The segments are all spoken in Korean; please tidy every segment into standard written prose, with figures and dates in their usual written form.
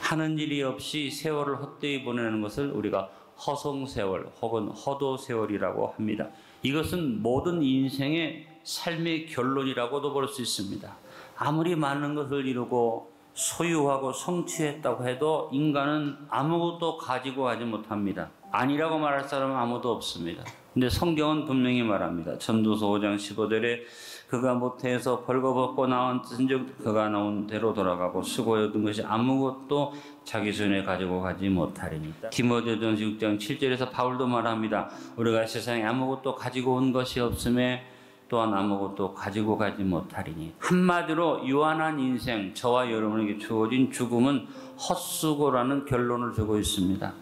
하는 일이 없이 세월을 헛되이 보내는 것을 우리가 허송세월 혹은 허도세월이라고 합니다. 이것은 모든 인생의 삶의 결론이라고도 볼 수 있습니다. 아무리 많은 것을 이루고 소유하고 성취했다고 해도 인간은 아무것도 가지고 가지 못합니다. 아니라고 말할 사람은 아무도 없습니다. 근데 성경은 분명히 말합니다. 전도서 5장 15절에 그가 모태에서 벌거벗고 나왔은즉 그가 나온 대로 돌아가고 수고해 얻은 것이 아무것도 자기 손에 가지고 가지 못하리니. 디모데전서 6장 7절에서 바울도 말합니다. 우리가 세상에 아무것도 가지고 온 것이 없음에 또한 아무것도 가지고 가지 못하리니. 한마디로 유한한 인생, 저와 여러분에게 주어진 죽음은 헛수고라는 결론을 주고 있습니다.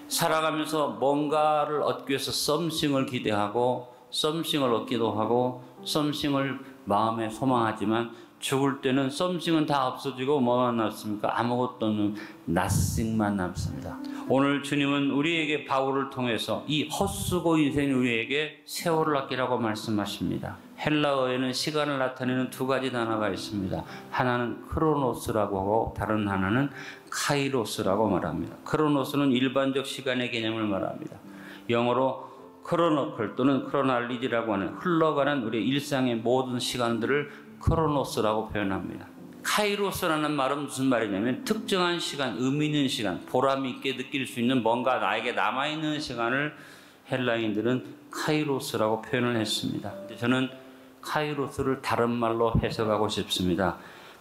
살아가면서 뭔가를 얻기 위해서 썸씽을 기대하고 썸씽을 얻기도 하고 썸씽을 마음에 소망하지만 죽을 때는 썸씽은 다 없어지고 뭐만 남습니까? 아무것도 없는 nothing만 남습니다. 오늘 주님은 우리에게 바울을 통해서 이 헛수고 인생 우리에게 세월을 아끼라고 말씀하십니다. 헬라어에는 시간을 나타내는 두 가지 단어가 있습니다. 하나는 크로노스라고 하고 다른 하나는 카이로스라고 말합니다. 크로노스는 일반적 시간의 개념을 말합니다. 영어로 크로노클 또는 크로날리지라고 하는 흘러가는 우리 일상의 모든 시간들을 크로노스라고 표현합니다. 카이로스라는 말은 무슨 말이냐면 특정한 시간, 의미 있는 시간, 보람 있게 느낄 수 있는 뭔가 나에게 남아있는 시간을 헬라인들은 카이로스라고 표현을 했습니다. 저는 카이로스를 다른 말로 해석하고 싶습니다.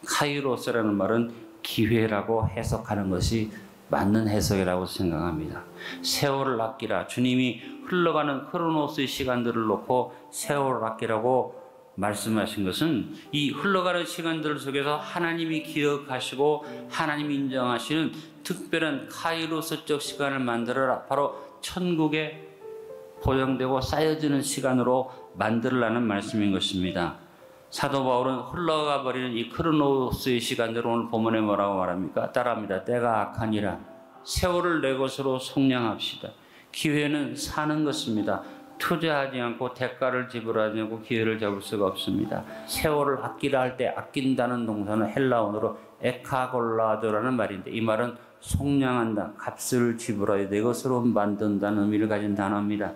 카이로스라는 말은 기회라고 해석하는 것이 맞는 해석이라고 생각합니다. 세월을 아끼라. 주님이 흘러가는 크로노스의 시간들을 놓고 세월을 아끼라고 말씀하신 것은 이 흘러가는 시간들 속에서 하나님이 기억하시고 하나님이 인정하시는 특별한 카이로스적 시간을 만들어라. 바로 천국에 보장되고 쌓여지는 시간으로 만들라는 말씀인 것입니다. 사도 바울은 흘러가 버리는 이 크로노스의 시간들을 오늘 본문에 뭐라고 말합니까? 따라합니다. 때가 악하니라. 세월을 내 것으로 속량합시다. 기회는 사는 것입니다. 투자하지 않고 대가를 지불하지 않고 기회를 잡을 수가 없습니다. 세월을 아끼라 할 때 아낀다는 동사는 헬라어로 에카골라조라는 말인데 이 말은 속량한다, 값을 지불하여 내 것으로 만든다는 의미를 가진 단어입니다.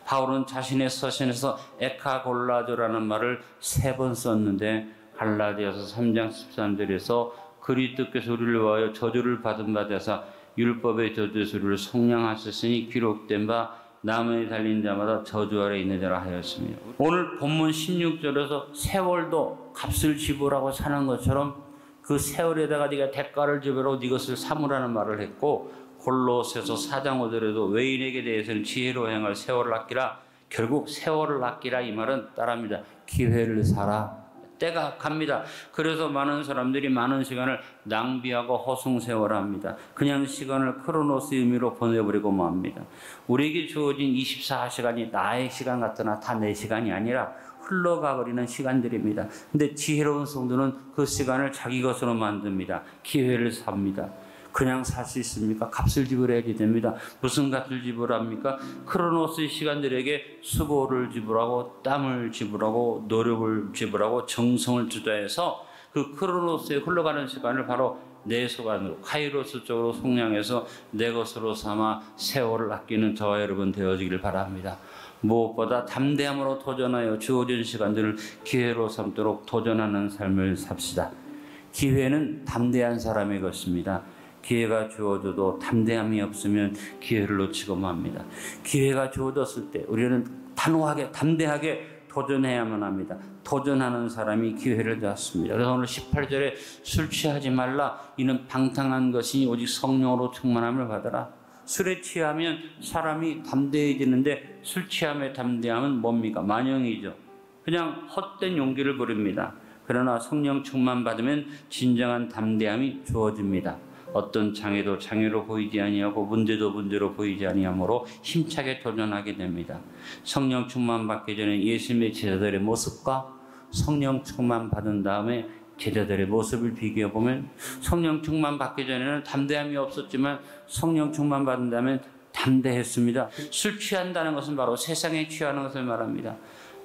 바울은 자신의 서신에서 에카골라조라는 말을 3번 썼는데 갈라디아서 3장 13절에서 그리스도께서 우리를 위하여 저주를 받은 바 되사 율법의 저주를 속량하셨으니 기록된 바 나무에 달린 자마다 저주 아래 있는 자라 하였습니다. 오늘 본문 16절에서 세월도 값을 지불하고 사는 것처럼 그 세월에다가 네가 대가를 지불하고 네 것을 삼으라는 말을 했고 골로새서 4장 5절에도 외인에게 대해서는 지혜로 행할 세월을 아끼라. 결국 세월을 아끼라 이 말은 따라합니다. 기회를 사라. 때가 갑니다. 그래서 많은 사람들이 많은 시간을 낭비하고 허송세월합니다. 그냥 시간을 크로노스의 의미로 보내버리고 맙니다. 우리에게 주어진 24시간이 나의 시간 같으나 다 내 시간이 아니라 흘러가버리는 시간들입니다. 근데 지혜로운 성도는 그 시간을 자기 것으로 만듭니다. 기회를 삽니다. 그냥 살 수 있습니까? 값을 지불해야지 됩니다. 무슨 값을 지불합니까? 크로노스의 시간들에게 수고를 지불하고 땀을 지불하고 노력을 지불하고 정성을 투자해서 그 크로노스에 흘러가는 시간을 바로 내 시간으로 카이로스 쪽으로 속량해서 내 것으로 삼아 세월을 아끼는 저와 여러분 되어지기를 바랍니다. 무엇보다 담대함으로 도전하여 주어진 시간들을 기회로 삼도록 도전하는 삶을 삽시다. 기회는 담대한 사람의 것입니다. 기회가 주어져도 담대함이 없으면 기회를 놓치고 맙니다. 기회가 주어졌을 때 우리는 단호하게 담대하게 도전해야만 합니다. 도전하는 사람이 기회를 잡습니다. 그래서 오늘 18절에 술 취하지 말라. 이는 방탕한 것이 오직 성령으로 충만함을 받아라. 술에 취하면 사람이 담대해지는데 술 취함의 담대함은 뭡니까? 만영이죠. 그냥 헛된 용기를 부립니다. 그러나 성령 충만 받으면 진정한 담대함이 주어집니다. 어떤 장애도 장애로 보이지 아니하고 문제도 문제로 보이지 아니하므로 힘차게 도전하게 됩니다. 성령 충만 받기 전에 예수님의 제자들의 모습과 성령 충만 받은 다음에 제자들의 모습을 비교해 보면 성령 충만 받기 전에는 담대함이 없었지만 성령 충만 받은 다음에 담대했습니다. 술 취한다는 것은 바로 세상에 취하는 것을 말합니다.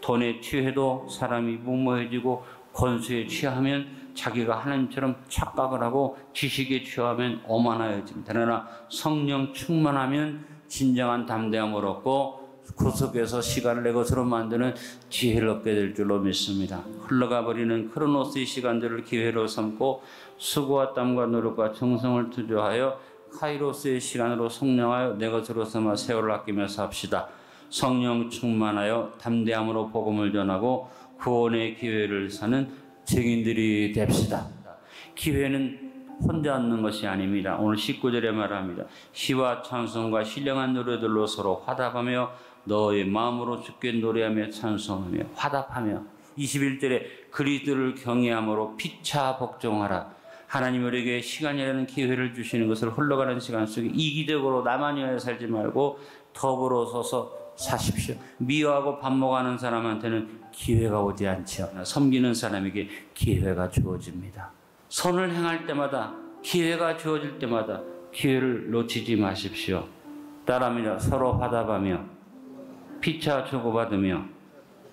돈에 취해도 사람이 무모해지고 권수에 취하면 자기가 하나님처럼 착각을 하고 지식에 취하면 오만하여집니다. 그러나 성령 충만하면 진정한 담대함을 얻고 그 속에서 시간을 내 것으로 만드는 지혜를 얻게 될 줄로 믿습니다. 흘러가 버리는 크로노스의 시간들을 기회로 삼고 수고와 땀과 노력과 정성을 투자하여 카이로스의 시간으로 성령하여 내 것으로 삼아 세월을 아끼며 삽시다. 성령 충만하여 담대함으로 복음을 전하고 구원의 기회를 사는 증인들이 됩시다. 기회는 혼자 얻는 것이 아닙니다. 오늘 19절에 말합니다. 시와 찬송과 신령한 노래들로 서로 화답하며 너의 마음으로 주께 노래하며 찬송하며 화답하며 21절에 그리스도를 경외함으로 피차 복종하라. 하나님 우리에게 시간이라는 기회를 주시는 것을 흘러가는 시간 속에 이기적으로 나만 위하여 살지 말고 더불어서서 사십시오. 미워하고 반목하는 사람한테는 기회가 오지 않죠. 섬기는 사람에게 기회가 주어집니다. 선을 행할 때마다 기회가 주어질 때마다 기회를 놓치지 마십시오. 따라합니다. 서로 화답하며 피차 주고받으며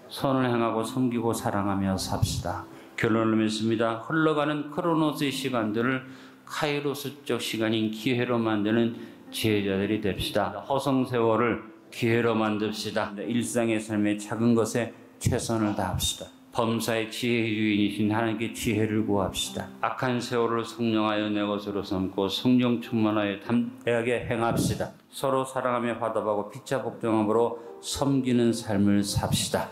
선을 행하고 섬기고 사랑하며 삽시다. 결론을 맺습니다. 흘러가는 크로노스의 시간들을 카이로스적 시간인 기회로 만드는 지혜자들이 됩시다. 허송 세월을 기회로 만듭시다. 일상의 삶의 작은 것에 최선을 다합시다. 범사의 지혜의 주인이신 하나님께 지혜를 구합시다. 악한 세월을 성령하여 내 것으로 삼고 성령 충만하여 담대하게 행합시다. 서로 사랑하며 화답하고 피차 복종함으로 섬기는 삶을 삽시다.